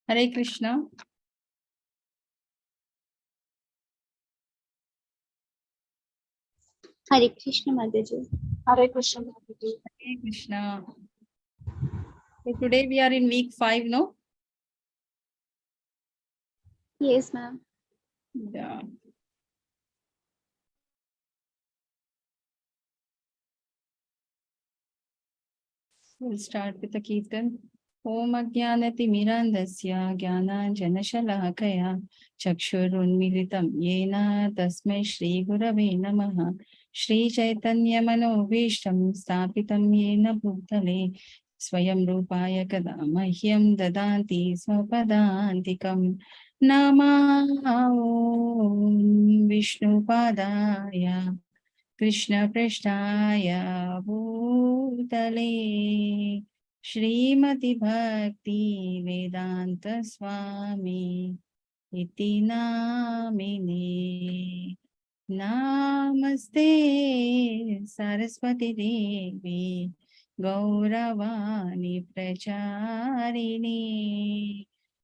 Hare Krishna. Hare Krishna, Mataji. Hare Krishna. Hare Krishna. So today we are in week 5, no? Yes, ma'am. Yeah. We'll start with the Kirtan. Om Ajnanati Mirandasya Jnana Shalakaya Chakshurunmilitam Yena Tasmai Shri Gurave Namaha Shri Chaitanya Manovishtam Stapitam Yena Bhutale Swayam Rupaya Kada Mahyam Dadanti Swapadantikam Nama Om Vishnu Padaya Krishna Prashtaya Bhutale Srimati Bhakti Vedanta Swami Iti Namine Namaste Saraswati Devi Gauravani Pracharini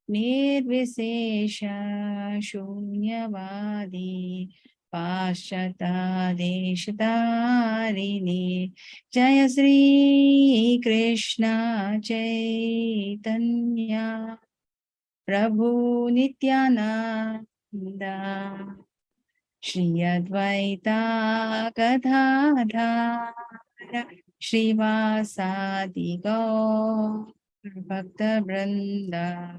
Nirvisesha Shunyavadi Paschatadeshtarini Jaya Sri Krishna Chaitanya Prabhu Nityananda Shri Advaita Gadadhara Srivasadi Gaur Bhakta Vrinda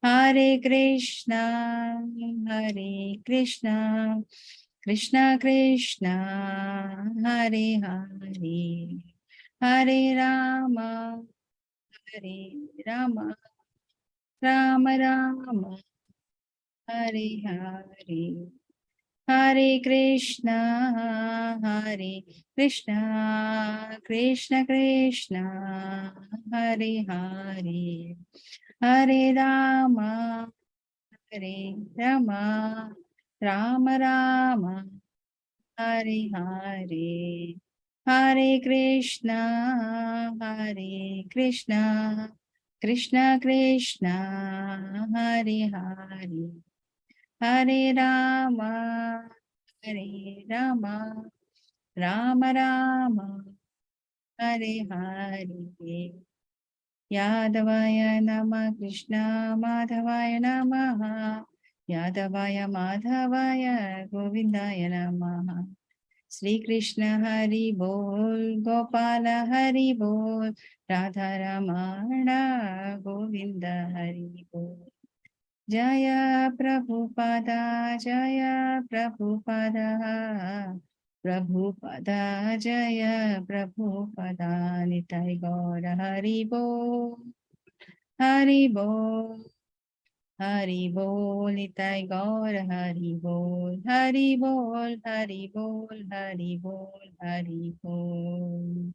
Hare Krishna Krishna Krishna Hare Hare Hare Rama Hare Rama Rama Rama Hare Hare Hare Krishna Krishna Krishna Hare Hare Hare Rama Rama Rama Hare Hare Hare Krishna Krishna Krishna Hare Hare Hare Rama Rama Rama Hare Hare Yadavaya Nama Krishna Madhavaya Namaha Yadavaya Madhavaya Govindaya Namaha Sri Krishna Hari Bol Gopala Hari Bol Radha Ramana Govinda Hari Bol Jaya Prabhupada Prabhupada Jaya Prabhupada Nitai Gaura Hari Bol Hari Bol Hari Bol Nitai Gaura Hari Bol Hari Bol Hari Bol Hari Bol Hari Bol.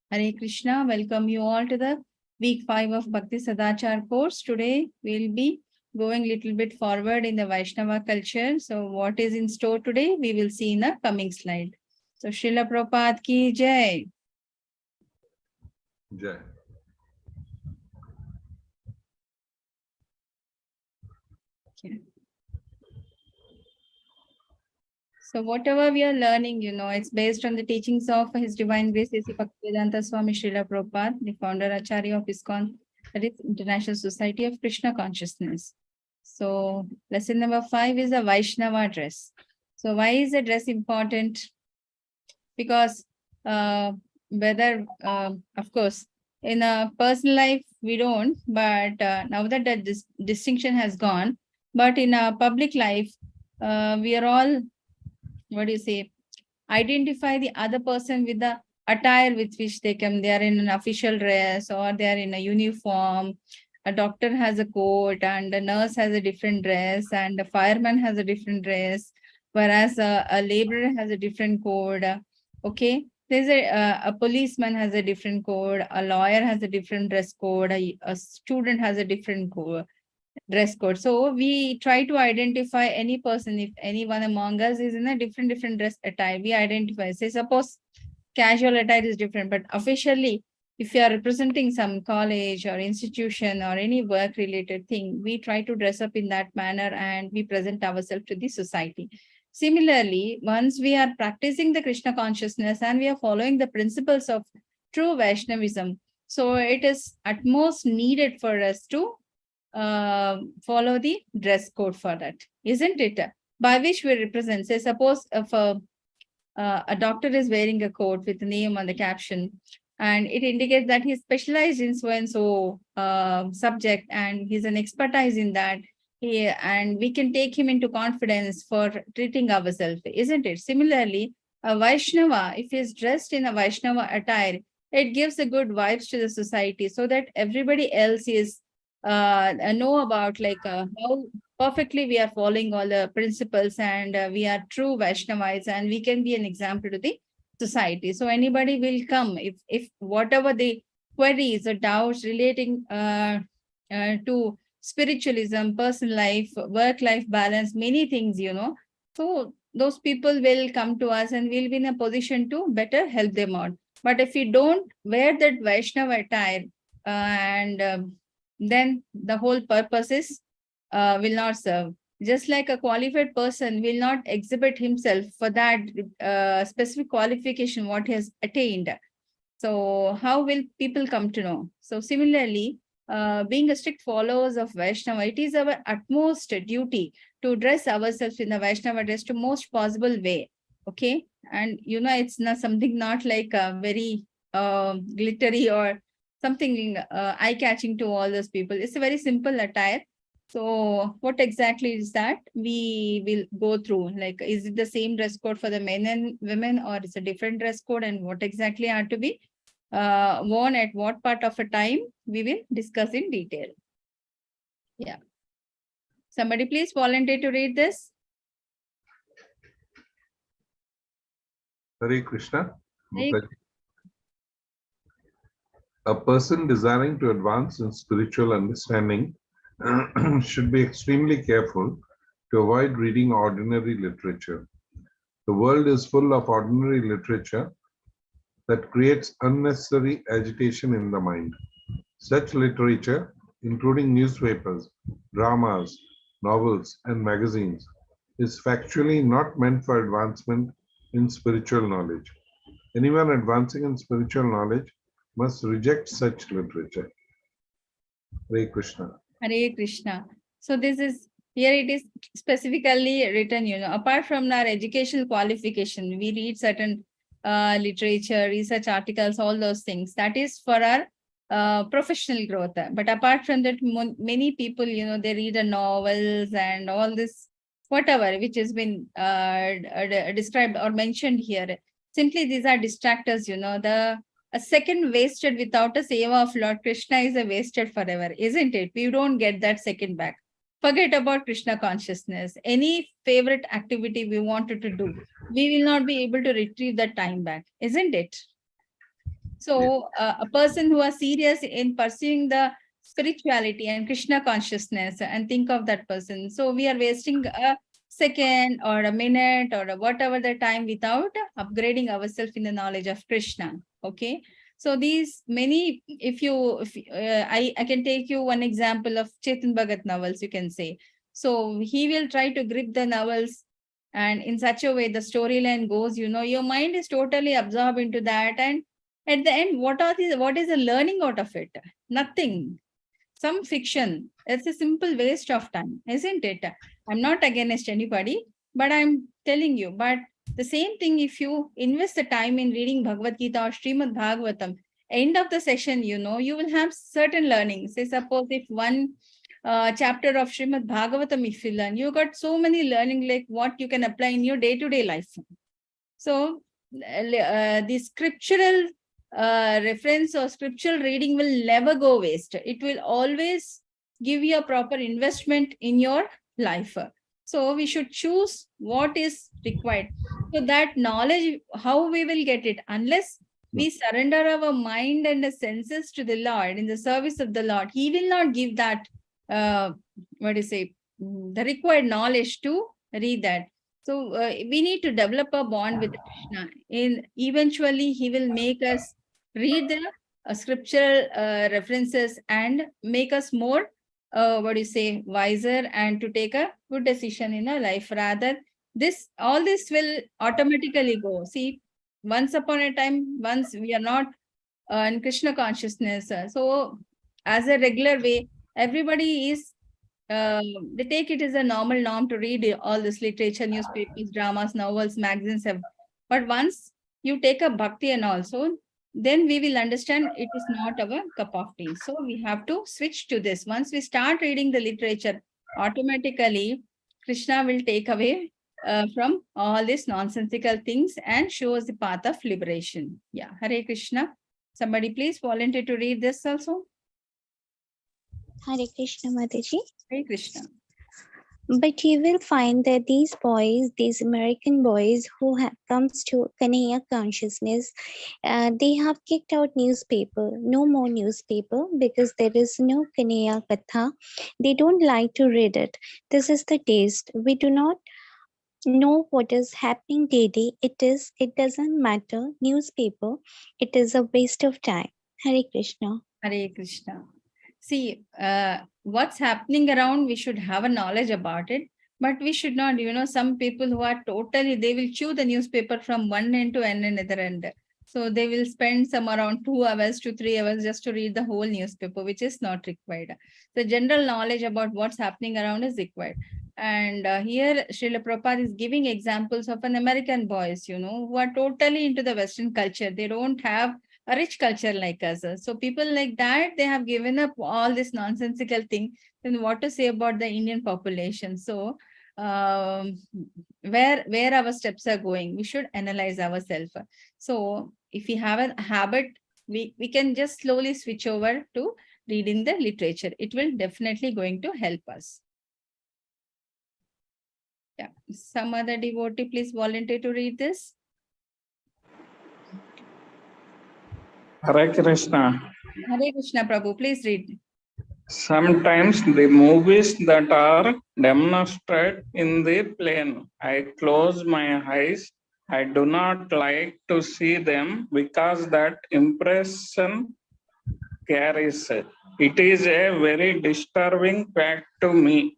Hare Krishna, welcome you all to the week 5 of Bhakti Sadachar course. Today we'll be going a little bit forward in the Vaishnava culture. So what is in store today, we will see in the coming slide. So Srila Prabhupada ki jai. Jai. Okay. So whatever we are learning, it's based on the teachings of His Divine Grace, A.C. Bhaktivedanta Swami Srila Prabhupada, the founder Acharya of ISKCON, that is International Society of Krishna Consciousness. So lesson number 5 is a Vaishnava dress. So why is the dress important? Because of course, in a personal life, we don't, but now that this distinction has gone, but in a public life, we are all, identify the other person with the attire with which they come. They are in an official dress or they are in a uniform. A doctor has a coat and a nurse has a different dress and a fireman has a different dress, whereas a laborer has a different code. Okay, there's a policeman has a different code, a lawyer has a different dress code, a student has a different code. Dress code. So we try to identify any person, if anyone among us is in a different dress attire, we identify. Say suppose casual attire is different, but officially if you are representing some college or institution or any work related thing, we try to dress up in that manner and we present ourselves to the society. Similarly, once we are practicing the Krishna consciousness and we are following the principles of true Vaishnavism, so it is at most needed for us to follow the dress code for that, isn't it? By which we represent, say, suppose if a doctor is wearing a coat with the name on the caption, and it indicates that he's specialized in so and so subject and he's an expertise in that. And we can take him into confidence for treating ourselves, isn't it? Similarly, a Vaishnava, if he's dressed in a Vaishnava attire, it gives a good vibes to the society so that everybody else is know about how perfectly we are following all the principles and we are true Vaishnavites and we can be an example to the society. So anybody will come if whatever the queries or doubts relating to spiritualism, personal life, work-life balance, many things, so those people will come to us and we'll be in a position to better help them out. But if you don't wear that Vaishnava attire and then the whole purpose is will not serve. Just like a qualified person will not exhibit himself for that specific qualification what he has attained. So how will people come to know? So similarly, being a strict followers of Vaishnava, it is our utmost duty to dress ourselves in the Vaishnava dress to most possible way. Okay. And it's not something not like very glittery or something eye-catching to all those people. It's a very simple attire. So what exactly is that? We will go through, like, is it the same dress code for the men and women or it's a different dress code, and what exactly are to be worn at what part of a time, we will discuss in detail. Yeah. Somebody please volunteer to read this. Hare Krishna. A person desiring to advance in spiritual understanding should be extremely careful to avoid reading ordinary literature. The world is full of ordinary literature that creates unnecessary agitation in the mind. Such literature, including newspapers, dramas, novels, and magazines, is factually not meant for advancement in spiritual knowledge. Anyone advancing in spiritual knowledge must reject such literature. Hare Krishna. Hare Krishna. So this is, here it is specifically written, apart from our educational qualification, we read certain literature, research articles, all those things. That is for our professional growth. But apart from that, many people, they read novels and all this, whatever, which has been described or mentioned here. Simply, these are distractors, a second wasted without a seva of Lord Krishna is a wasted forever, isn't it? We don't get that second back. Forget about Krishna consciousness. Any favorite activity we wanted to do, we will not be able to retrieve that time back, isn't it? So a person who is serious in pursuing the spirituality and Krishna consciousness, and think of that person. So we are wasting a second or a minute or whatever the time without upgrading ourselves in the knowledge of Krishna. Okay. So these many, I can take you one example of Chetan Bhagat novels, you can say. So he will try to grip the novels, and in such a way the storyline goes, your mind is totally absorbed into that, and at the end, what is the learning out of it? Nothing. Some fiction. It's a simple waste of time, isn't it? I'm not against anybody, but I'm telling you. But the same thing, if you invest the time in reading Bhagavad Gita or Srimad Bhagavatam, end of the session, you will have certain learnings. Say, suppose if one chapter of Srimad Bhagavatam, if you learn, you got so many learning, like what you can apply in your day-to-day life. So the scriptural reference or scriptural reading will never go waste. It will always give you a proper investment in your life. So we should choose what is required. So that knowledge, how we will get it? Unless we surrender our mind and the senses to the Lord in the service of the Lord, He will not give that, the required knowledge to read that. So we need to develop a bond with Krishna. Eventually, He will make us read the scriptural references and make us more, wiser, and to take a good decision in our life. Rather, all this will automatically go. See, once upon a time, once we are not in Krishna consciousness, so as a regular way, everybody is they take it as a normal norm to read all this literature, newspapers, dramas, novels, magazines. But once you take a bhakti and also, then we will understand it is not our cup of tea. So we have to switch to this. Once we start reading the literature, automatically Krishna will take away from all these nonsensical things and show us the path of liberation. Yeah, Hare Krishna. Somebody please volunteer to read this also. Hare Krishna, Mataji. Hare Krishna. But you will find that these boys, these American boys who have comes to Kanhaiya consciousness, they have kicked out newspaper. No more newspaper because there is no Kanhaiya Katha. They don't like to read it. This is the taste. We do not know what is happening daily. It doesn't matter. Newspaper, it is a waste of time. Hare Krishna. Hare Krishna. See, what's happening around, we should have a knowledge about it, but we should not, some people who are totally, they will chew the newspaper from one end to another end. So they will spend some around 2 hours to 3 hours just to read the whole newspaper, which is not required. The general knowledge about what's happening around is required. And here Srila Prabhupada is giving examples of an American boys, who are totally into the Western culture. They don't have a rich culture like us. So people like that, they have given up all this nonsensical thing. Then what to say about the Indian population? So where our steps are going, we should analyze ourselves. So if we have a habit, we can just slowly switch over to reading the literature. It will definitely going to help us. Yeah. Some other devotee, please volunteer to read this. Hare Krishna. Hare Krishna, Prabhu, please read. Sometimes the movies that are demonstrated in the plane, I close my eyes. I do not like to see them because that impression carries. It is a very disturbing fact to me.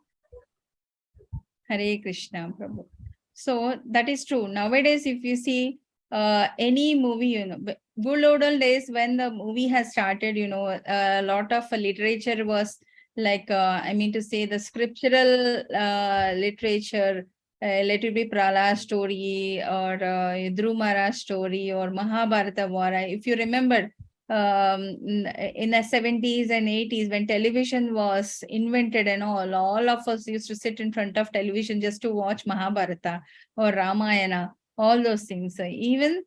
Hare Krishna, Prabhu. So that is true. Nowadays, if you see any movie, good old days when the movie has started, a lot of literature was like, the scriptural literature, let it be Prahlad story or Dhrumara story or Mahabharata war. If you remember, in the 70s and 80s, when television was invented and all of us used to sit in front of television just to watch Mahabharata or Ramayana, all those things. Even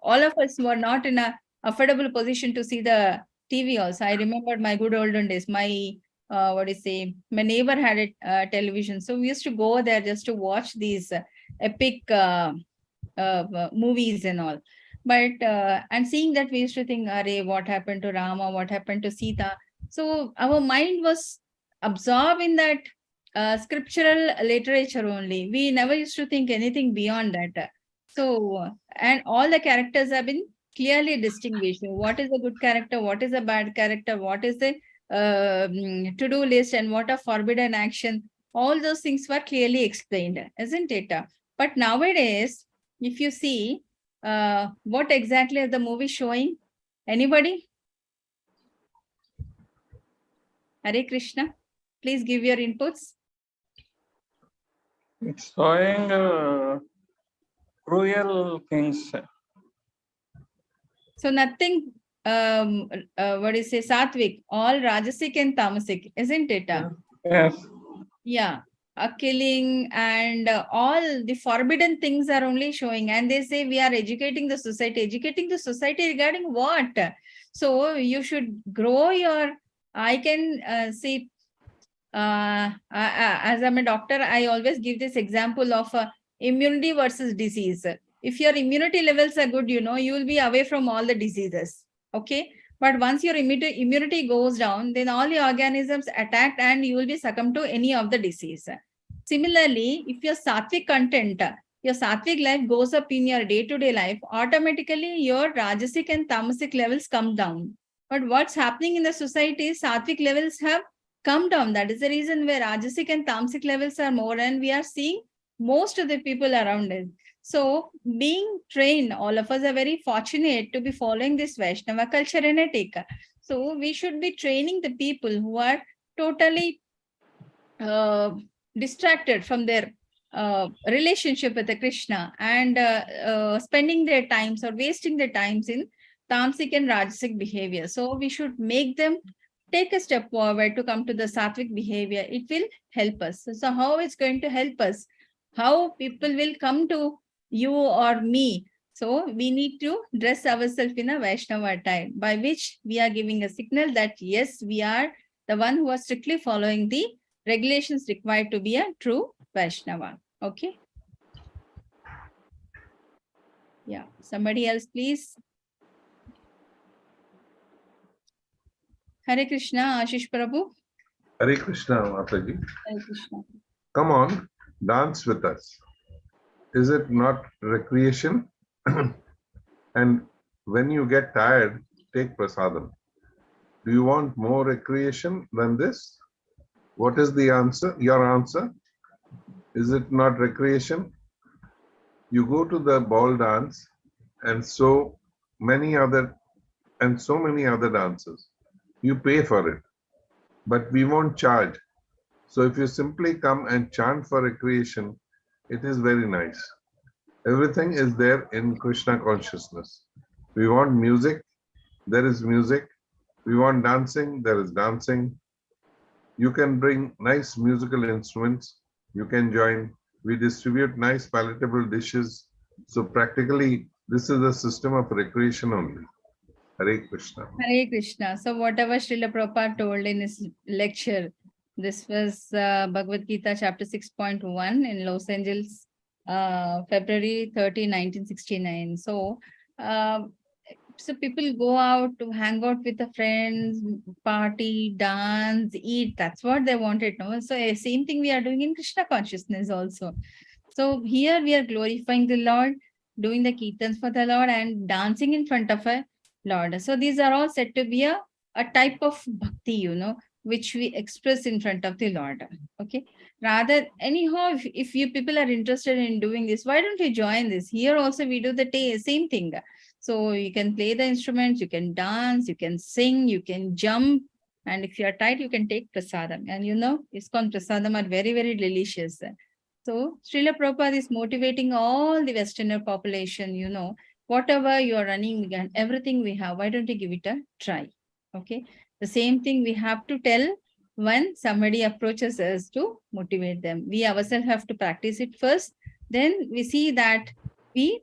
all of us were not in a affordable position to see the TV also. I remember my good olden days, my my neighbor had a television, so we used to go there just to watch these epic movies and all. But and seeing that, we used to think, Arey, what happened to Rama, what happened to Sita? So our mind was absorbed in that scriptural literature only. We never used to think anything beyond that. So, and all the characters have been clearly distinguished. What is a good character, what is a bad character, what is the to-do list, and what a forbidden action. All those things were clearly explained, isn't it? But nowadays, if you see, what exactly is the movie showing? Anybody? Hare Krishna, please give your inputs. It's showing cruel things. So nothing, sattvic, all rajasic and tamasic, isn't it? Yes. Yeah, a killing and all the forbidden things are only showing. And they say we are educating the society. Educating the society regarding what? So you should grow your, I can see, as I'm a doctor, I always give this example of immunity versus disease. If your immunity levels are good, you will be away from all the diseases. Okay. But once your immunity goes down, then all the organisms attack and you will be succumb to any of the disease. Similarly, if your sattvic content, your sattvic life goes up in your day-to-day life, automatically your rajasic and tamasic levels come down. But what's happening in the society is sattvic levels have come down. That is the reason where rajasic and tamasic levels are more, and we are seeing most of the people around us. So being trained, all of us are very fortunate to be following this Vaishnava culture and ethic. So we should be training the people who are totally distracted from their relationship with the Krishna and spending their times or wasting their times in tamasic and rajasic behavior. So we should make them take a step forward to come to the sattvic behavior. It will help us. So how it's going to help us? How people will come to you or me? So we need to dress ourselves in a Vaishnava attire, by which we are giving a signal that yes, we are the one who are strictly following the regulations required to be a true Vaishnava. Okay. Yeah. Somebody else, please. Hare Krishna, Ashish Prabhu. Hare Krishna, Mataji. Hare Krishna. Come on, dance with us. Is it not recreation? And when you get tired, take prasadam. Do you want more recreation than this? What is the answer? Your answer? Is it not recreation? You go to the ball dance and so many other dances. You pay for it, but we won't charge. So if you simply come and chant for recreation, it is very nice. Everything is there in Krishna consciousness. We want music, there is music. We want dancing, there is dancing. You can bring nice musical instruments. You can join. We distribute nice palatable dishes. So practically, this is a system of recreation only. Hare Krishna. Hare Krishna. So whatever Srila Prabhupada told in his lecture, this was Bhagavad Gita chapter 6.1 in Los Angeles, February 30, 1969. So people go out to hang out with the friends, party, dance, eat. That's what they wanted. No? So same thing we are doing in Krishna consciousness also. So here we are glorifying the Lord, doing the kirtans for the Lord and dancing in front of a Lord. So these are all said to be a type of bhakti, which we express in front of the Lord. Okay. Rather, anyhow, if you people are interested in doing this, why don't you join this? Here also we do the same thing. So you can play the instruments, you can dance, you can sing, you can jump. And if you are tired, you can take prasadam. And ISKCON prasadam are very, very delicious. So Srila Prabhupada is motivating all the Westerner population, whatever you are running and everything we have, why don't you give it a try? Okay. The same thing we have to tell when somebody approaches us to motivate them. We ourselves have to practice it first. Then we see that we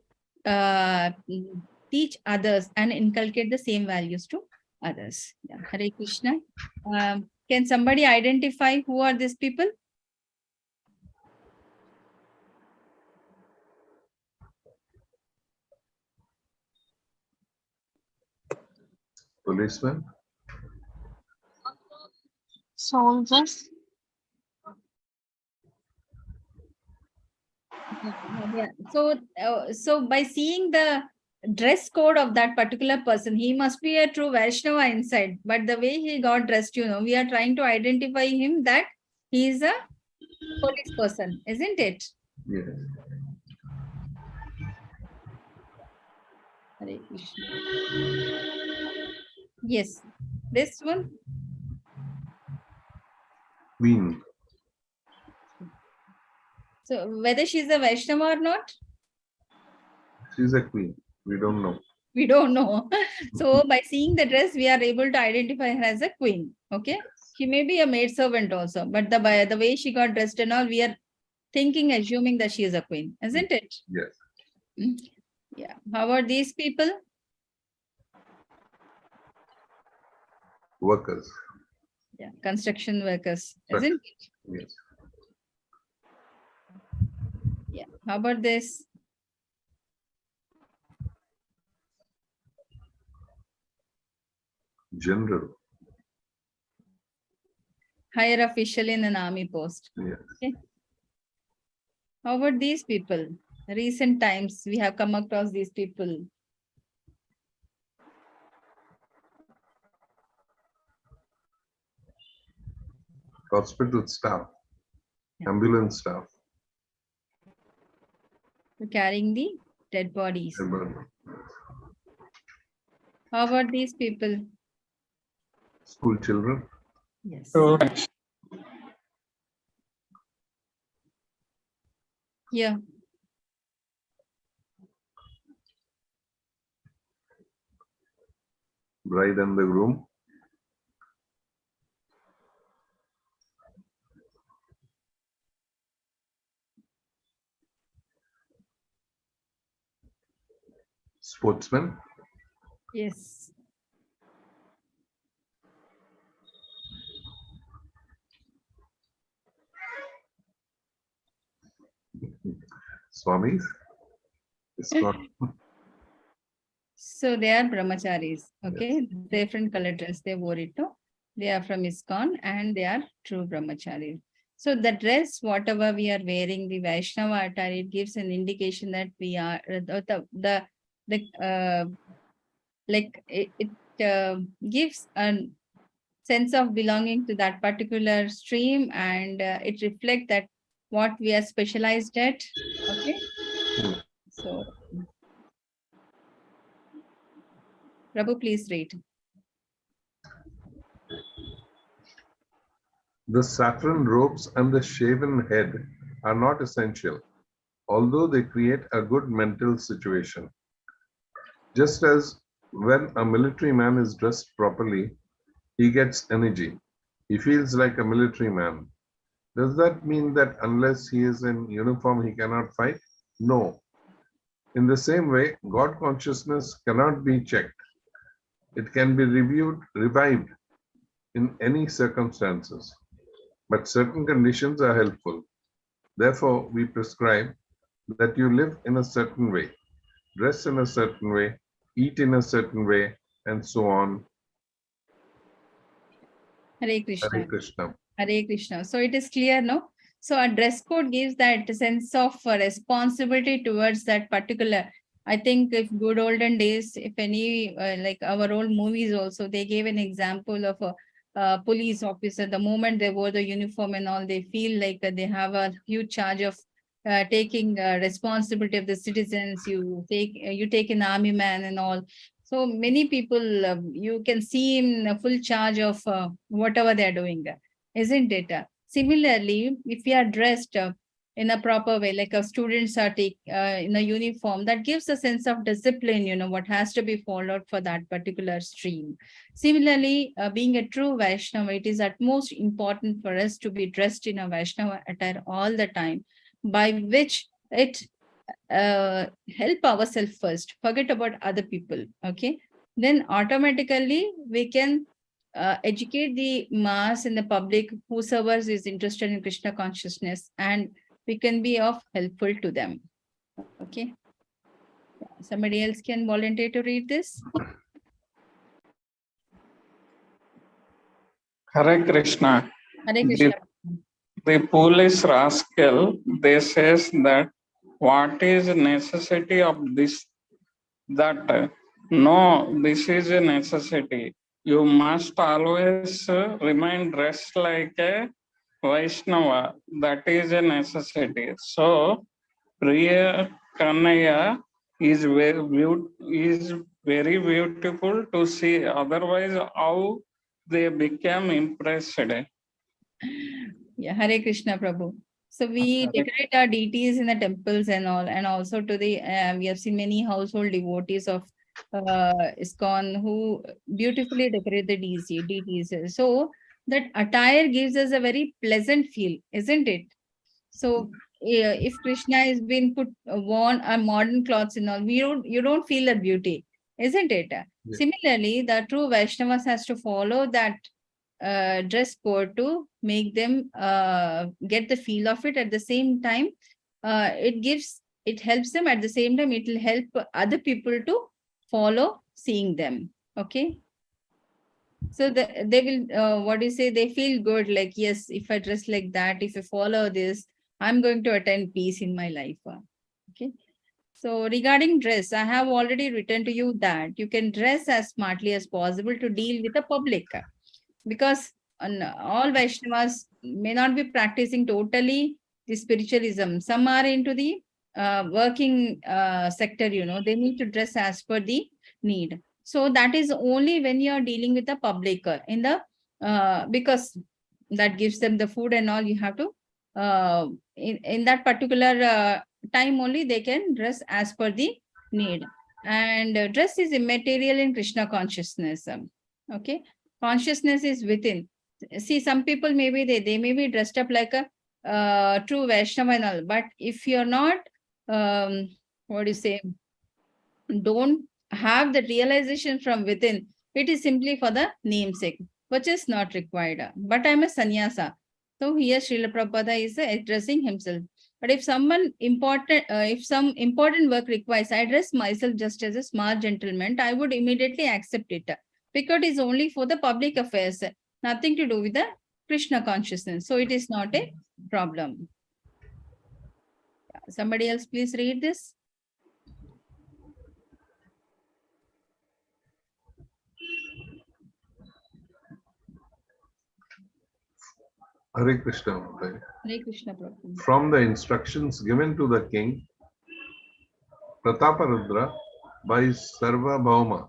teach others and inculcate the same values to others. Yeah. Hare Krishna. Can somebody identify who are these people? Policeman? Soldiers. Yeah. So by seeing the dress code of that particular person, he must be a true Vaishnava inside. But the way he got dressed, we are trying to identify him that he is a police person, isn't it? Yes. Hare Krishna. Yes. This one. Queen. So whether she's a Vaishnava or not, She's a queen. We don't know. we don't know. So by seeing the dress, we are able to identify her as a queen. Okay. She may be a maidservant also, but by the way she got dressed and all, we are assuming that she is a queen, isn't it? Yes. Yeah. How about these people? Workers. Yeah. Construction workers, isn't it? Yes. Yeah. How about this? General. Higher official in an army post. Yes. Okay. How about these people? recent times we have come across these people? Hospital staff, Yeah. ambulance staff. Carrying the dead bodies. How about these people? School children. Yes. Students. Yeah. Bride and the groom. Sportsmen. Yes. Swamis. So they are brahmacharis. Okay. Different color dress they wore it. No? They are from ISKCON and they are true brahmacharis. So the dress, whatever we are wearing, the Vaishnava attire, it gives an indication that we are like it gives a sense of belonging to that particular stream, and it reflects that what we are specialized at. Okay. So Prabhu, please read. The saffron robes and the shaven head are not essential, although they create a good mental situation. Just as when a military man is dressed properly, he gets energy. He feels like a military man. Does that mean that unless he is in uniform, he cannot fight? No. In the same way, God consciousness cannot be checked. It can be revived in any circumstances, but certain conditions are helpful. Therefore, we prescribe that you live in a certain way, dress in a certain way, eat in a certain way, and so on. Hare Krishna. Hare Krishna. Hare Krishna. So it is clear, no? So a dress code gives that sense of responsibility towards that particular. I think if good olden days, if any, like our old movies also, they gave an example of a police officer. The moment they wore the uniform and all, they feel like they have a huge charge of taking responsibility of the citizens. You take an army man and all. So many people, you can see in full charge of whatever they are doing, isn't it? Similarly, if we are dressed in a proper way, like students are in a uniform, that gives a sense of discipline, what has to be followed for that particular stream. Similarly, being a true Vaishnava, it is utmost important for us to be dressed in a Vaishnava attire all the time, by which it help ourselves first, forget about other people. Okay, then automatically we can educate the mass and the public, whosoever is interested in Krishna consciousness, and we can be of helpful to them. Okay, somebody else can volunteer to read this. Hare Krishna. Hare Krishna. The police rascal, they says that what is necessity of this, that no, this is a necessity. You must always remain dressed like a Vaishnava. That is a necessity. So, Priya Kannaya is very beautiful to see. Otherwise, how they become impressed. Yeah, Hare Krishna, Prabhu. So we decorate our deities in the temples and all, and also to the we have seen many household devotees of ISKCON who beautifully decorate the deities. So that attire gives us a very pleasant feel, isn't it? So if Krishna has been worn a modern clothes and all, you don't feel the beauty, isn't it? Yeah. Similarly, the true Vaishnavas has to follow that dress code to make them get the feel of it. At the same time, it helps them. At the same time, it will help other people to follow seeing them. Okay. So they will, what do you say? They feel good. Like, yes, if I dress like that, if I follow this, I'm going to attain peace in my life. Okay. So regarding dress, I have already written to you that you can dress as smartly as possible to deal with the public, because all Vaishnavas may not be practicing totally the spiritualism. Some are into the working sector, they need to dress as per the need. So that is only when you are dealing with the public in the because that gives them the food and all. You have to in that particular time only they can dress as per the need. And dress is immaterial in Krishna consciousness. Okay, consciousness is within. See, some people maybe they may be dressed up like a true Vaishnava and all, but if you're not what do you say, don't have the realization from within, it is simply for the namesake, which is not required. But I'm a sannyasa. So here Srila Prabhupada is addressing himself. But if someone important, if some important work requires, I dress myself just as a smart gentleman, I would immediately accept it, because it is only for the public affairs, nothing to do with the Krishna consciousness. So it is not a problem. Somebody else please read this. Hare Krishna. Hare Krishna Prabhu. From the instructions given to the king, Prataparudra by Sarvabhauma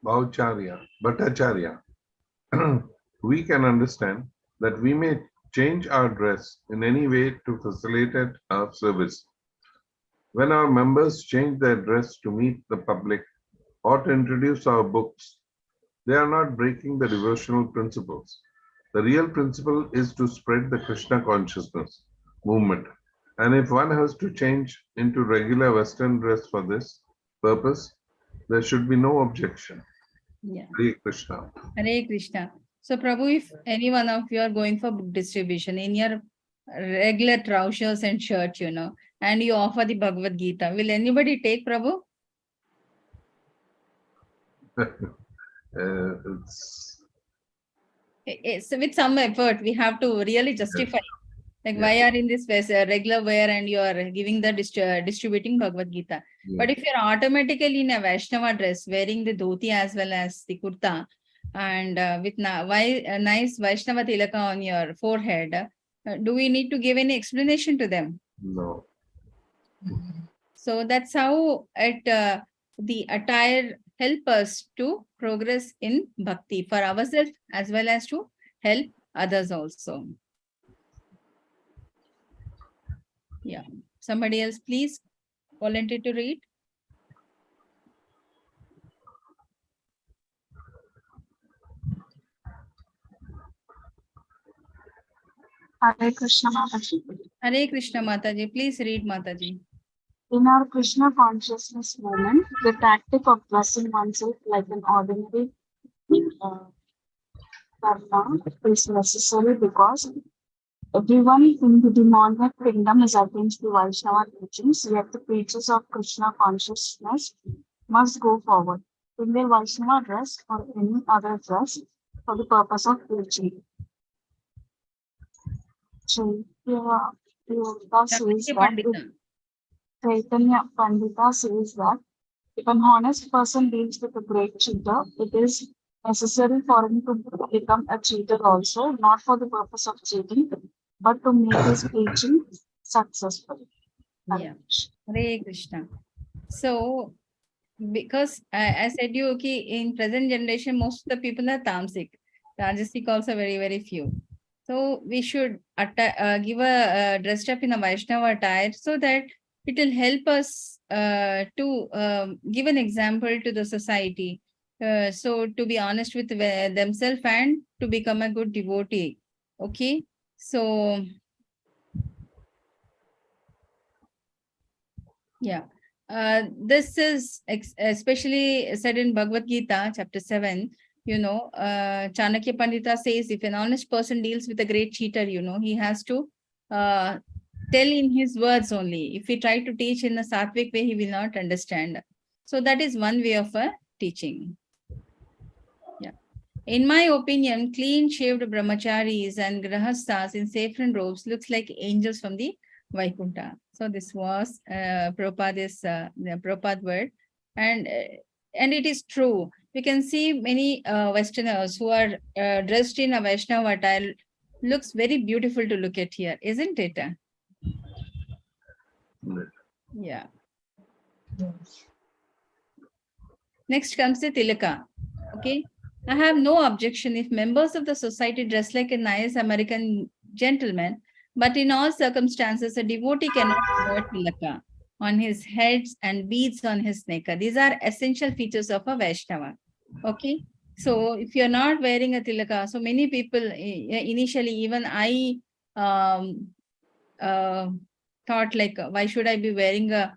Bhattacharya, we can understand that we may change our dress in any way to facilitate our service. When our members change their dress to meet the public or to introduce our books, they are not breaking the devotional principles. The real principle is to spread the Krishna consciousness movement. And if one has to change into regular Western dress for this purpose, there should be no objection. Yeah. Hare Krishna. Hare Krishna. So Prabhu, if any one of you are going for book distribution in your regular trousers and shirt, and you offer the Bhagavad Gita, will anybody take, Prabhu? It's with some effort. We have to really justify. Like, why are in this regular wear and you are giving the distributing Bhagavad Gita? Yeah. But if you're automatically in a Vaishnava dress, wearing the dhoti as well as the kurta, and with a nice Vaishnava tilaka on your forehead, do we need to give any explanation to them? No. So that's how the attire help us to progress in bhakti for ourselves as well as to help others also. Yeah. Somebody else, please volunteer to read. Hare Krishna Mataji. Hare Krishna Mataji. Please read, Mataji. In our Krishna consciousness movement, the tactic of dressing oneself like an ordinary karma is necessary because everyone in the demonic kingdom is against the Vaishnava teachings, yet the preachers of Krishna consciousness must go forward in their Vaishnava dress or any other dress for the purpose of preaching. Chaitanya Pandita says that if an honest person deals with a great cheater, it is necessary for him to become a cheater also, not for the purpose of cheating, but to make his preaching successful. Yeah. Hare Krishna. So, because I said you, okay, in present generation, most of the people are tamasic. Rajasic also very, very few. So we should give a dressed up in a Vaishnava attire so that it will help us to give an example to the society. So to be honest with themselves and to become a good devotee. Okay. So, yeah. This is especially said in Bhagavad Gita, chapter 7. Chanakya Pandita says if an honest person deals with a great cheater, he has to tell in his words only. If he try to teach in a sattvic way, he will not understand. So that is one way of teaching. Yeah. In my opinion, clean-shaved brahmacharis and grahasthas in saffron robes looks like angels from the Vaikuntha. So this was Prabhupada's the Prabhupada word, and it is true. We can see many Westerners who are dressed in a Vaishnava attire. Looks very beautiful to look at here, isn't it? Yeah. Next comes the Tilaka. Okay. I have no objection if members of the society dress like a nice American gentleman, but in all circumstances, a devotee cannot wear tilaka on his head and beads on his neck. These are essential features of a Vaishnava. Okay. So if you're not wearing a tilaka, so many people initially, even I thought like, why should I be wearing a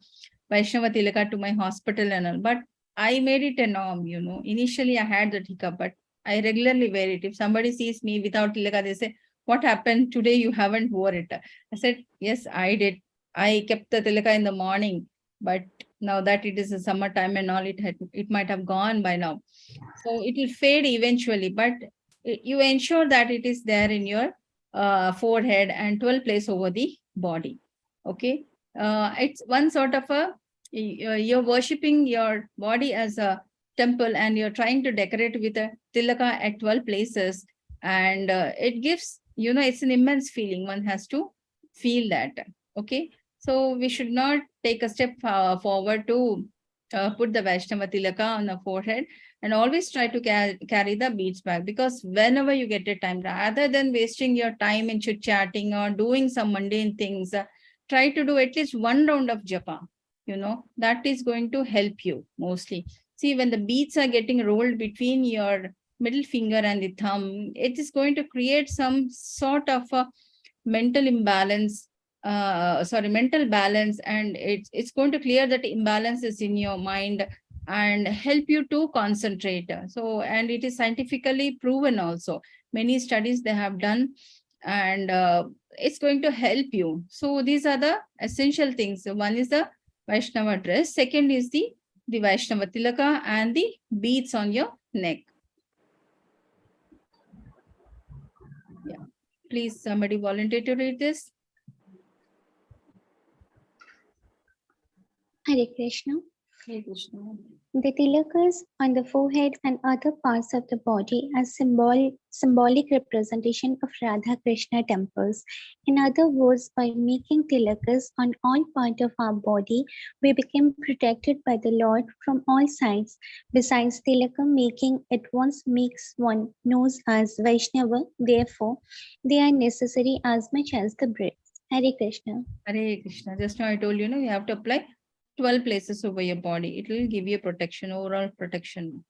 Vaishnava tilaka to my hospital and all? But I made it a norm, you know. Initially, I had the hiccup, but I regularly wear it. If somebody sees me without tilaka, they say, "What happened today? You haven't wore it." I said, "Yes, I did. I kept the tilaka in the morning, but now that it is a summertime and all, it might have gone by now. So it will fade eventually, but you ensure that it is there in your forehead and 12 place over the body. Okay, it's one sort of a you're worshipping your body as a temple, and you're trying to decorate with a tilaka at 12 places, and it gives, you know, it's an immense feeling. One has to feel that. Okay, so we should not take a step forward to put the Vaishnava tilaka on the forehead, and always try to carry the beads back, because whenever you get a time, rather than wasting your time in chit chatting or doing some mundane things, try to do at least one round of japa. You know, that is going to help you mostly. See, when the beads are getting rolled between your middle finger and the thumb, it is going to create some sort of a mental imbalance, mental balance, and it's going to clear that imbalances in your mind and help you to concentrate. So, and it is scientifically proven also. Many studies they have done, and it's going to help you. So these are the essential things. So one is the Vaishnava dress. Second is the Vaishnava tilaka and the beads on your neck. Yeah. Please, somebody volunteer to read this. Hare Krishna. Hare Krishna. The tilakas on the forehead and other parts of the body are symbolic representation of Radha Krishna temples. In other words, by making tilakas on all parts of our body, we become protected by the Lord from all sides. Besides, tilaka making at once makes one known as Vaishnava. Therefore, they are necessary as much as the breath. Hare Krishna. Hare Krishna. Just now I told you, you have to apply 12 places over your body. It will give you protection, overall protection.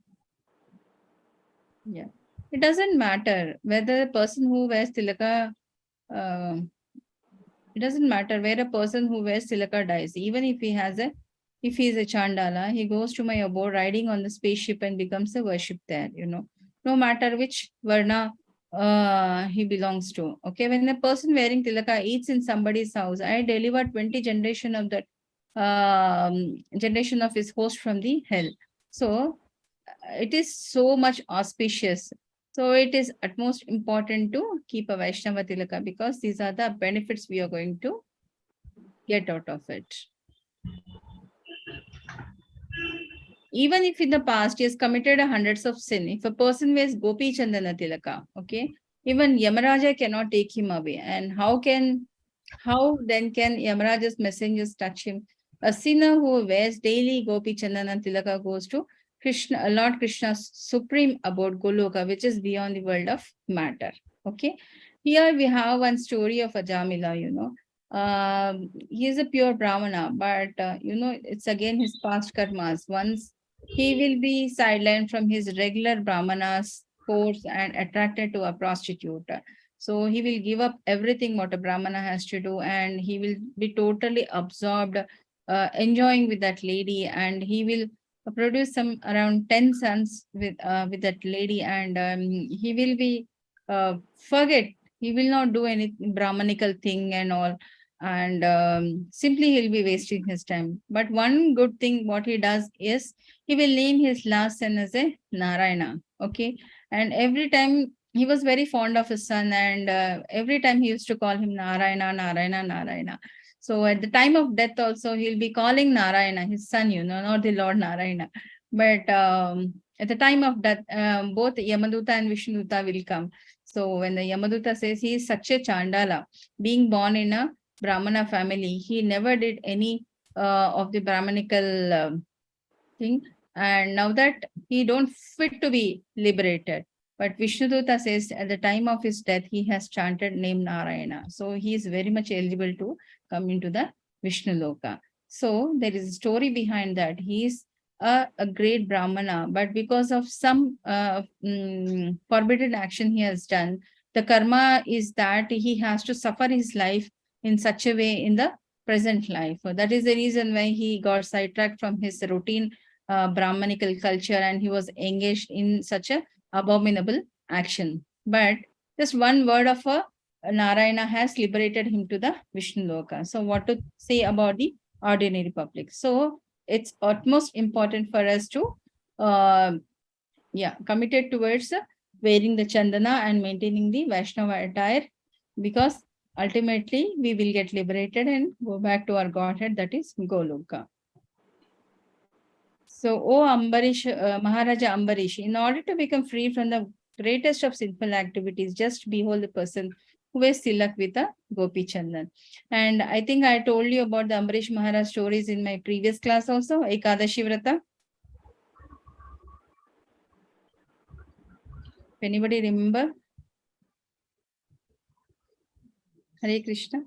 Yeah. It doesn't matter whether the person who wears tilaka, it doesn't matter where a person who wears tilaka dies. Even if he is a Chandala, he goes to my abode riding on the spaceship and becomes a worship there, no matter which Varna he belongs to. Okay, when a person wearing tilaka eats in somebody's house, I deliver 20 generation of that generation of his host from the hell. So it is so much auspicious. So it is utmost important to keep a Vaishnava tilaka, because these are the benefits we are going to get out of it. Even if in the past he has committed hundreds of sin, if a person wears Gopi Chandana tilaka, okay, even Yamaraja cannot take him away. And how then can Yamaraja's messengers touch him? A sinner who wears daily Gopi Chandana tilaka goes to Lord Krishna's supreme abode, Goloka, which is beyond the world of matter. Okay. Here we have one story of Ajamila, he is a pure Brahmana, but it's again his past karmas. Once he will be sidelined from his regular Brahmana's course and attracted to a prostitute. So he will give up everything what a Brahmana has to do, and he will be totally absorbed, enjoying with that lady, and he will produce some around 10 sons with that lady, and he will be forget. He will not do any Brahmanical thing and all, and simply he'll be wasting his time. But one good thing what he does is he will name his last son as a Narayana. Okay, and every time he was very fond of his son, and every time he used to call him Narayana, Narayana, Narayana. So at the time of death also, he'll be calling Narayana, his son, not the Lord Narayana. But at the time of death, both Yamaduta and Vishnuduta will come. So when the Yamaduta says he is such a Chandala, being born in a Brahmana family, he never did any of the Brahmanical thing. And now that he don't fit to be liberated. But Vishnuduta says at the time of his death, he has chanted name Narayana. So he is very much eligible to come into the Vishnu Loka. So there is a story behind that. He is a great Brahmana, but because of some forbidden action he has done, the karma is that he has to suffer his life in such a way in the present life. So that is the reason why he got sidetracked from his routine Brahmanical culture, and he was engaged in such a abominable action. But just one word of a Narayana has liberated him to the Vishnu Loka. So what to say about the ordinary public? So it's utmost important for us to committed towards wearing the chandana and maintaining the Vaishnava attire, because ultimately we will get liberated and go back to our Godhead, that is Goloka. So, O Ambarish, Maharaja Ambarish, in order to become free from the greatest of sinful activities, just behold the person who wears tilak with a Gopi Chandan. And I think I told you about the Ambarish Maharaj stories in my previous class also, Ekadashi Vrata. If anybody remember? Hare Krishna.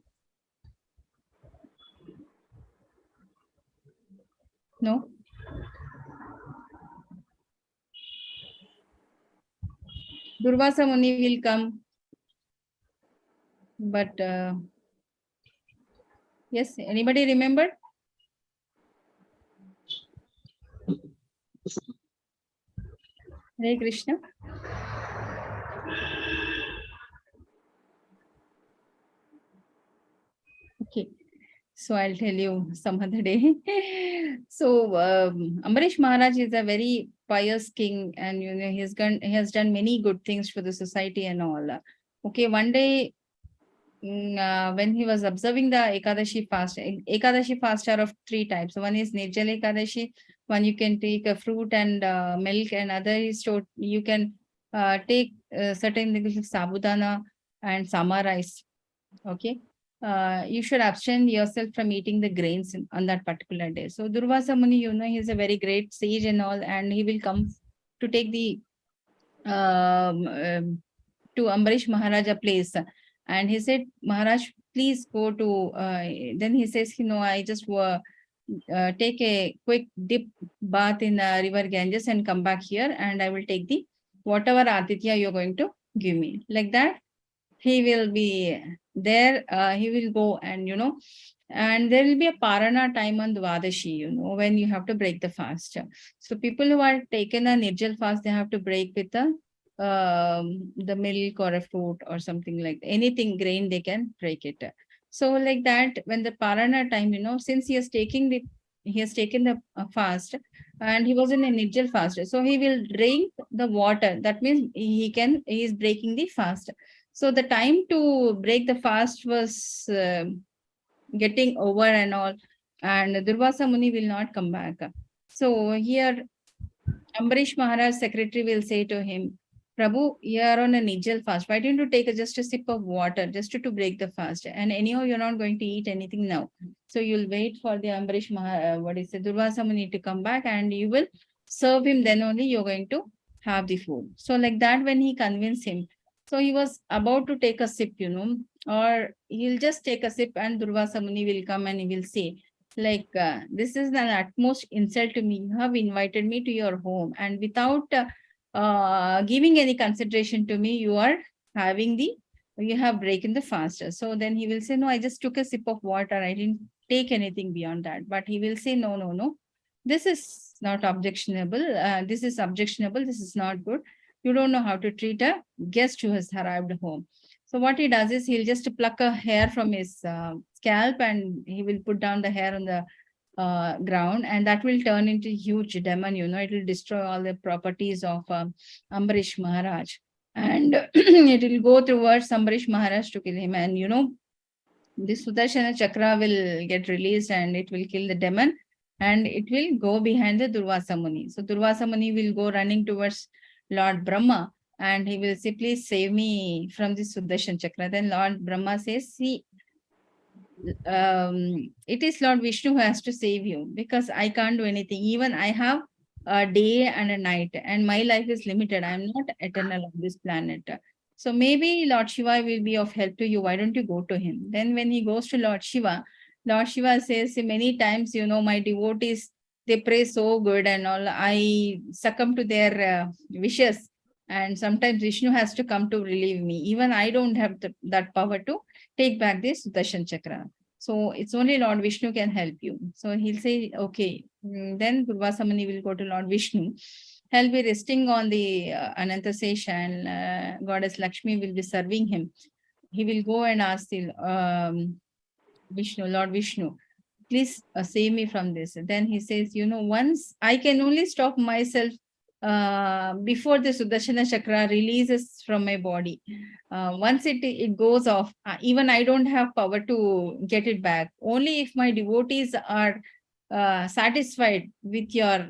No? Durvasa Muni will come. But yes, anybody remember? Hare Krishna. Okay. So I'll tell you some other day. So Ambarish Maharaj is a very pious king, and he has done many good things for the society and all. Okay, one day when he was observing the Ekadashi fast are of 3 types. One is Nirjala Ekadashi, one you can take a fruit and milk, and other is you can take certain things like sabudana and sama rice. Okay. You should abstain yourself from eating the grains on that particular day. So Durvasa Muni, he is a very great sage and all, and he will come to take the to Ambarish Maharaja place. And he said, Maharaj, please go to, then he says, I just take a quick dip bath in river Ganges and come back here, and I will take the whatever Aditya you're going to give me. Like that, he will be there, he will go, and and there will be a Parana time on Dvadashi, when you have to break the fast. So people who are taken a Nirjal fast, they have to break with the milk or a fruit or something like that. Anything grain, they can break it. So like that, when the Parana time, since he has taken the fast, and he was in a Nirjal fast, so he will drink the water. That means he is breaking the fast. So the time to break the fast was getting over and all, and Durvasa Muni will not come back. So here Ambarish Maharaj secretary will say to him, Prabhu, you are on a Nirjal fast. Why don't you take just a sip of water just to break the fast? And anyhow, you're not going to eat anything now. So you'll wait for the Ambarish Durvasa Muni to come back, and you will serve him. Then only you're going to have the food. So like that, when he convinced him, so he was about to take a sip, or he'll just take a sip, and Durvasa Muni will come and he will say, like, this is an utmost insult to me. You have invited me to your home, and without giving any consideration to me, you have broken the fast. So then he will say, no, I just took a sip of water. I didn't take anything beyond that. But he will say, no. This is not objectionable. This is objectionable. This is not good. You don't know how to treat a guest who has arrived home. So what he does is he'll just pluck a hair from his scalp, and he will put down the hair on the ground, and that will turn into a huge demon. It will destroy all the properties of Ambarish Maharaj, and it will go towards Ambarish Maharaj to kill him. And this Sudarshana chakra will get released and it will kill the demon and it will go behind the Durvasa Muni. So Durvasa Muni will go running towards Lord Brahma and he will say, please save me from this Sudarshan chakra. Then Lord Brahma says, see, it is Lord Vishnu who has to save you because I can't do anything. Even I have a day and a night and my life is limited. I'm not eternal on this planet. So maybe Lord Shiva will be of help to you. Why don't you go to him? Then when he goes to Lord Shiva says many times, my devotees, they pray so good and all. I succumb to their wishes. And sometimes Vishnu has to come to relieve me. Even I don't have that power to take back this Sudarshan chakra. So it's only Lord Vishnu can help you. So he'll say, okay. Then Durvasa Muni will go to Lord Vishnu. He'll be resting on the Ananta Sesha and Goddess Lakshmi will be serving him. He will go and ask the Lord Vishnu, please save me from this. Then he says, once I can only stop myself before the Sudarshana chakra releases from my body. Once it goes off, even I don't have power to get it back. Only if my devotees are satisfied with your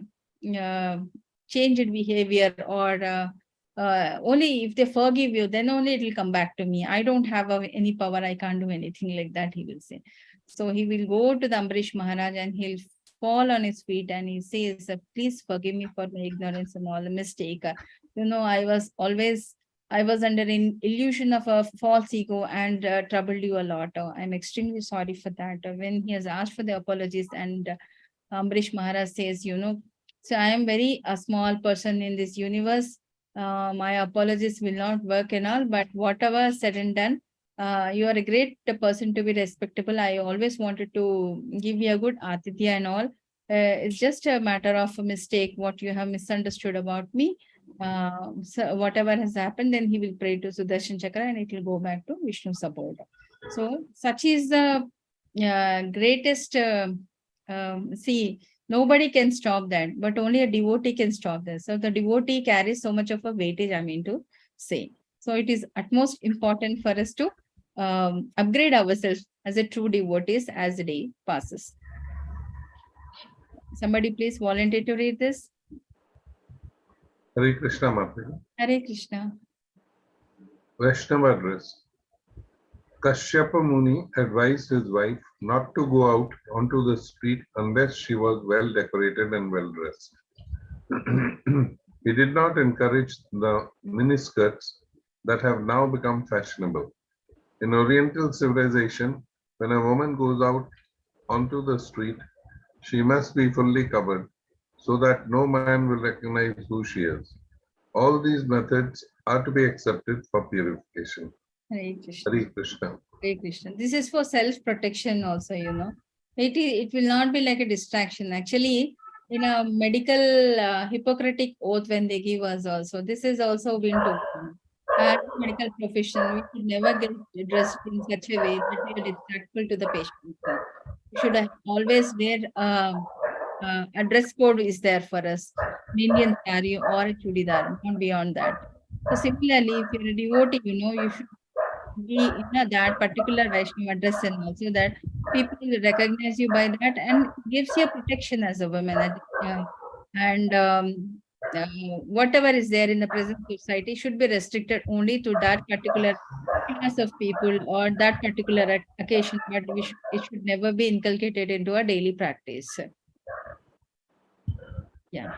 changed behavior or only if they forgive you, then only it will come back to me. I don't have any power. I can't do anything like that, he will say. So he will go to the Ambarish Maharaj and he'll fall on his feet and he says, please forgive me for my ignorance and all the mistake. I was under an illusion of a false ego and troubled you a lot. I'm extremely sorry for that. When he has asked for the apologies and Ambarish Maharaj says, so I am very a small person in this universe. My apologies will not work and all, but whatever said and done, you are a great person to be respectable. I always wanted to give you a good atithya and all. It's just a matter of a mistake, what you have misunderstood about me. So whatever has happened, then he will pray to Sudarshan Chakra and it will go back to Vishnu support. So such is the greatest, see, nobody can stop that, but only a devotee can stop that. So the devotee carries so much of a weightage, I mean to say. So it is utmost important for us to upgrade ourselves as a true devotees as the day passes. Somebody please volunteer to read this. Hare Krishna, Mataji. Hare Krishna. Vaishnava address. Kashyapa Muni advised his wife not to go out onto the street unless she was well decorated and well dressed. He did not encourage the miniskirts that have now become fashionable. In Oriental civilization, when a woman goes out onto the street, she must be fully covered so that no man will recognize who she is. All these methods are to be accepted for purification. Hare Krishna. Hare Krishna. Hare Krishna. This is for self-protection also, It will not be like a distraction. Actually, in a medical Hippocratic oath when they give us also, this is also been to medical profession. We should never get dressed in such a way that we are distractful to the patient. We should always wear a dress code is there for us. Indian sari or a chudidar, not beyond that. So similarly, if you're a devotee, you should be in that particular Vaishnava dress and also that people will recognize you by that and gives you a protection as a woman. Whatever is there in the present society should be restricted only to that particular class of people or that particular occasion, but it should never be inculcated into a daily practice. Yeah.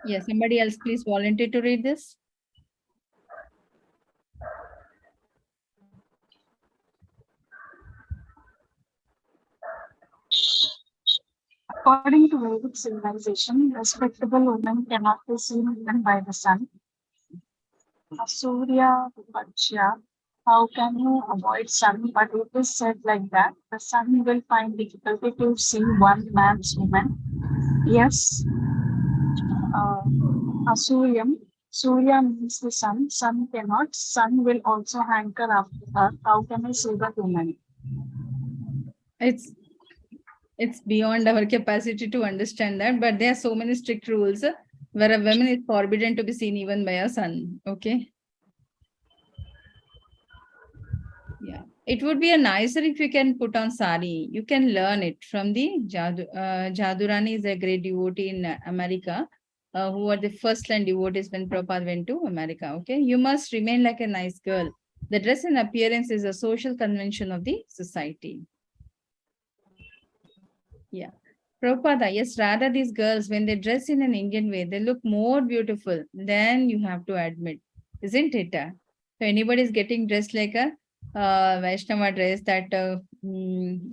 Yeah, somebody else please volunteer to read this. According to Vedic civilization, respectable women cannot be seen even by the sun. Surya, Bhakti, how can you avoid sun? But it is said like that the sun will find difficulty to see one man's woman. Yes, Asuryam. Surya means the sun. Sun cannot. Sun will also hanker after her. How can I say that woman? It's beyond our capacity to understand that, but there are so many strict rules where a woman is forbidden to be seen even by a sun. Okay. It would be a nicer if you can put on sari. You can learn it from the Jadurani is a great devotee in America, who were the first line devotees when Prabhupada went to America. Okay, you must remain like a nice girl. The dress and appearance is a social convention of the society. Yeah. Prabhupada, yes, rather these girls, when they dress in an Indian way, they look more beautiful than you have to admit, isn't it? So anybody is getting dressed like a Vaishnava dress, that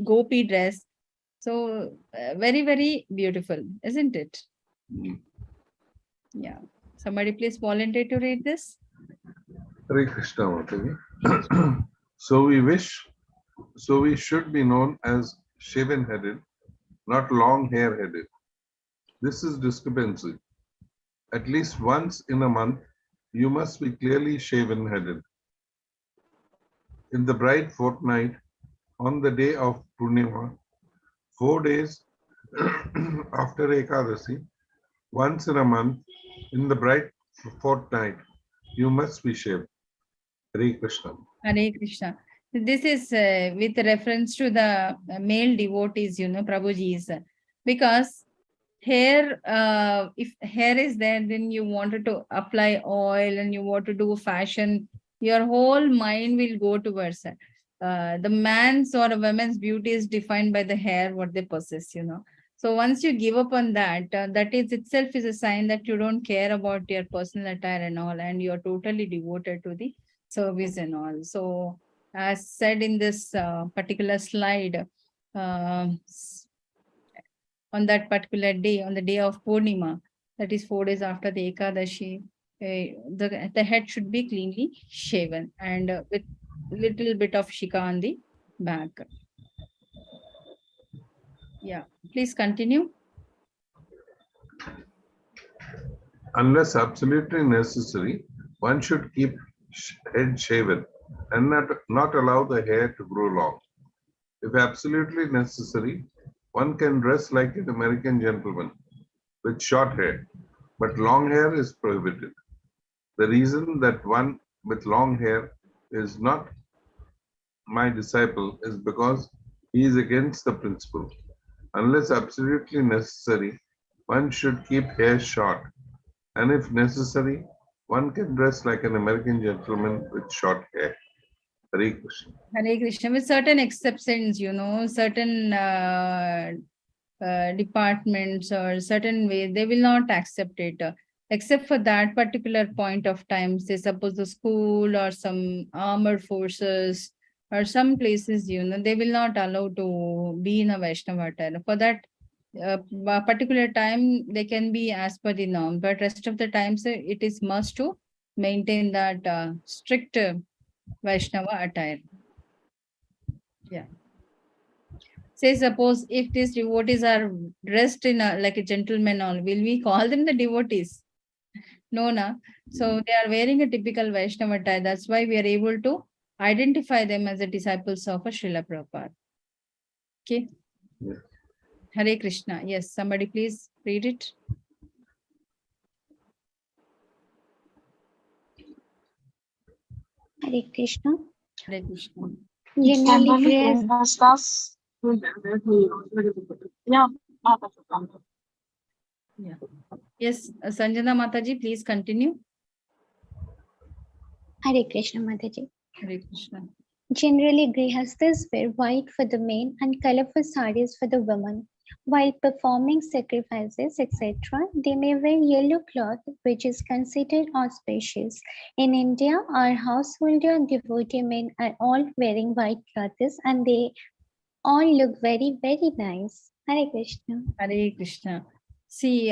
gopi dress. So very, very beautiful, isn't it? Yeah. Somebody please volunteer to read this. Hare Krishna, Mataji. So we should be known as shaven-headed, not long-hair-headed. This is discrepancy. At least once in a month, you must be clearly shaven-headed. In the bright fortnight, on the day of Purnima, 4 days after Ekadasi, once in a month, in the bright fortnight, you must be shaved. Hare Krishna. Hare Krishna. This is with reference to the male devotees, Prabhuji's, because hair, if hair is there, then you wanted to apply oil and you want to do fashion, your whole mind will go towards it. The man's or a woman's beauty is defined by the hair, what they possess, So once you give up on that, that is itself is a sign that you don't care about your personal attire and all, and you're totally devoted to the service and all. So as said in this particular slide, on that particular day, on the day of Purnima, that is 4 days after the Ekadashi, the head should be cleanly shaven and with little bit of shika on the back. Yeah, please continue. Unless absolutely necessary, one should keep head shaven and not allow the hair to grow long. If absolutely necessary, one can dress like an American gentleman with short hair, but long hair is prohibited. The reason that one with long hair is not my disciple is because he is against the principle. Unless absolutely necessary, one should keep hair short, and if necessary, one can dress like an American gentleman with short hair. Hare Krishna. Hare Krishna, with certain exceptions, certain departments or certain ways, they will not accept it. Except for that particular point of time, say suppose the school or some armored forces or some places, they will not allow to be in a Vaishnava attire. For that particular time, they can be as per the norm, but rest of the times it is must to maintain that strict Vaishnava attire. Yeah. Say suppose if these devotees are dressed in like a gentleman, all will we call them the devotees? No, na. So they are wearing a typical Vaishnava attire. That's why we are able to identify them as the disciples of a Srila Prabhupada. Okay. Yeah. Hare Krishna. Yes, somebody please read it. Hare Krishna. Hare Krishna. Generally, Yeah. Yeah. Yes, Sanjana Mataji, please continue. Hare Krishna, Mataji. Hare Krishna. Generally, grihasthas wear white for the men and colorful saris for the women. While performing sacrifices, etc., they may wear yellow cloth, which is considered auspicious. In India, our householder and devotee men are all wearing white clothes, and they all look very, very nice. Hare Krishna. Hare Krishna. See,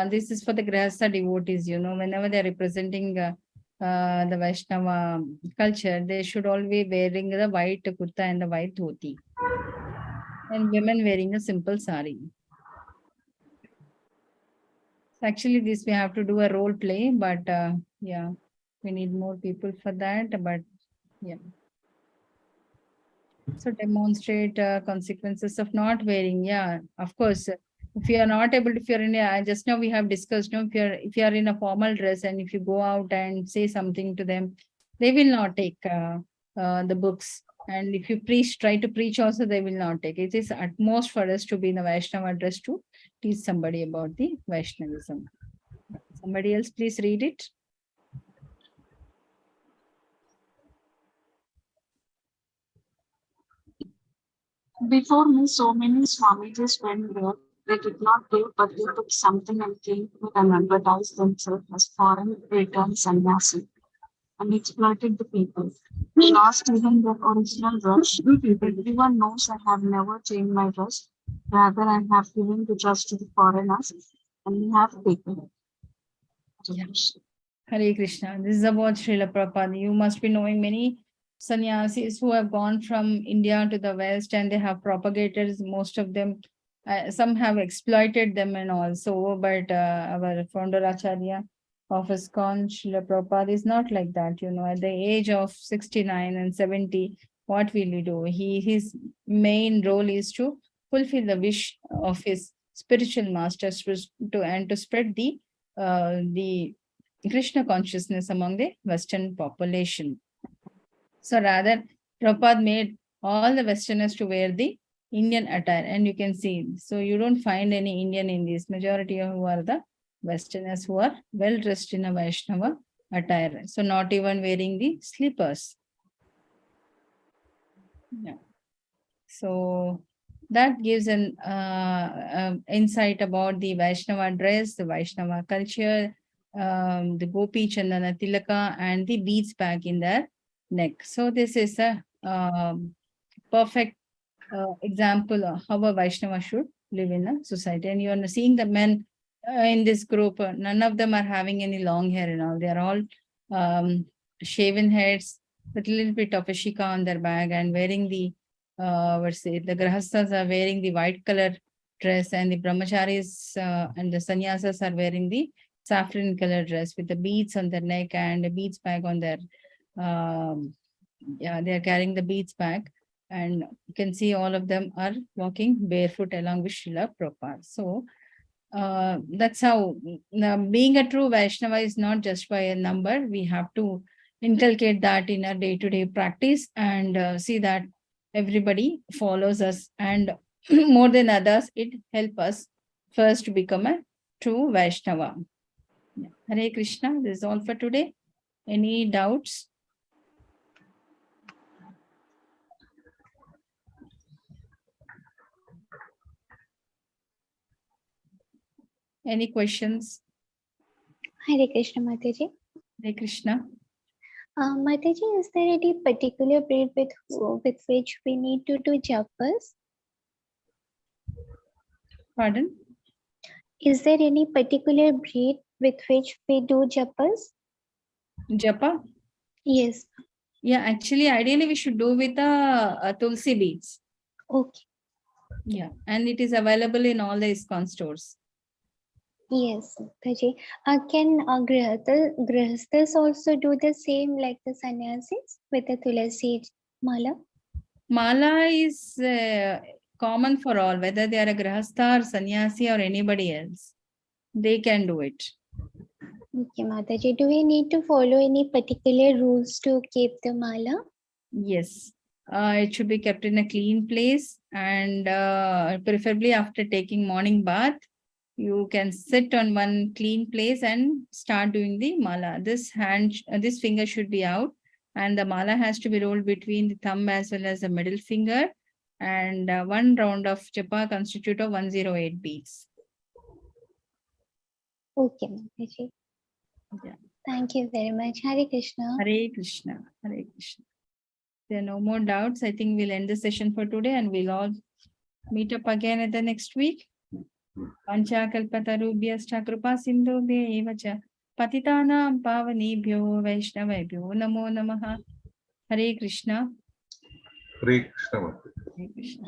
this is for the Grihastha devotees, whenever they're representing the Vaishnava culture, they should always wearing the white kurta and the white dhoti. And women wearing a simple sari. Actually, this we have to do a role play, but yeah, we need more people for that, but yeah. So demonstrate consequences of not wearing. Yeah, of course. If you are not able to, if you're in a, just now we have discussed, if you are in a formal dress and if you go out and say something to them, they will not take the books And if you try to preach also, they will not take. It is utmost for us to be in a Vaishnava dress to teach somebody about the Vaishnavism. Somebody else, please read it. Before me, so many Swamijis went there. They did not give, but they took something and came to and advertised themselves as foreign returned sannyasi and exploited the people. They lost even their original dress. Everyone knows I have never changed my dress. Rather, I have given the dress to the foreigners and we have taken it. Yeah. Hare Krishna. This is about Srila Prabhupada. You must be knowing many sannyasis who have gone from India to the West and they have propagated, most of them, some have exploited them and also, but our founder Acharya of ISKCON, Srila Prabhupada is not like that, you know, at the age of 69 and 70, what will he do? His main role is to fulfill the wish of his spiritual masters to spread the Krishna consciousness among the Western population. So rather, Prabhupada made all the Westerners to wear the Indian attire, and you can see. So you don't find any Indian in this. Majority of who are the Westerners who are well dressed in a Vaishnava attire. So not even wearing the slippers. Yeah. So that gives an insight about the Vaishnava dress, the Vaishnava culture, the Gopi Chandana Tilaka, and the beads back in their neck. So this is a perfect example of how a Vaishnava should live in a society. And you are seeing the men in this group, none of them are having any long hair and all. They are all shaven heads with a little bit of a shika on their back and wearing the the grahasthas are wearing the white color dress, and the brahmacharis and the sannyasas are wearing the saffron color dress with the beads on their neck and the beads bag on their yeah, they are carrying the beads bag, and you can see all of them are walking barefoot along with Srila Prabhupada. So that's how being a true Vaishnava is not just by a number. We have to inculcate that in our day-to-day practice and see that everybody follows us, and more than others, it helps us first to become a true Vaishnava. Yeah. Hare Krishna. This is all for today. Any doubts? Any questions? Hare Krishna, Mataji. Hare Krishna. Mataji, is there any particular breed with which we need to do japas? Pardon? Is there any particular breed with which we do japas? Japa? Yes. Yeah, actually, ideally we should do with a Tulsi beads. Okay. Yeah, and it is available in all the ISKCON stores. Yes, Mataji. Can grihasthas also do the same like the sannyasis with the tulasi mala? Mala is common for all, whether they are a grahastha or sannyasi or anybody else. They can do it. Okay, Mataji. Do we need to follow any particular rules to keep the mala? Yes. It should be kept in a clean place, and preferably after taking morning bath, you can sit on one clean place and start doing the mala. This finger should be out, and the mala has to be rolled between the thumb as well as the middle finger, and one round of japa constitute of 108 beads. Okay, Mataji. Yeah. Thank you very much. Hare Krishna. Hare Krishna. Hare Krishna. There are no more doubts. I think we'll end the session for today, and we'll all meet up again at the next week. Panchakalpatarubhyascha kripa sindhubhya eva cha patitanam pavanebhyo vaishnavebhyo namo namaha. Hare Krishna. Hare Krishna. Hare Krishna.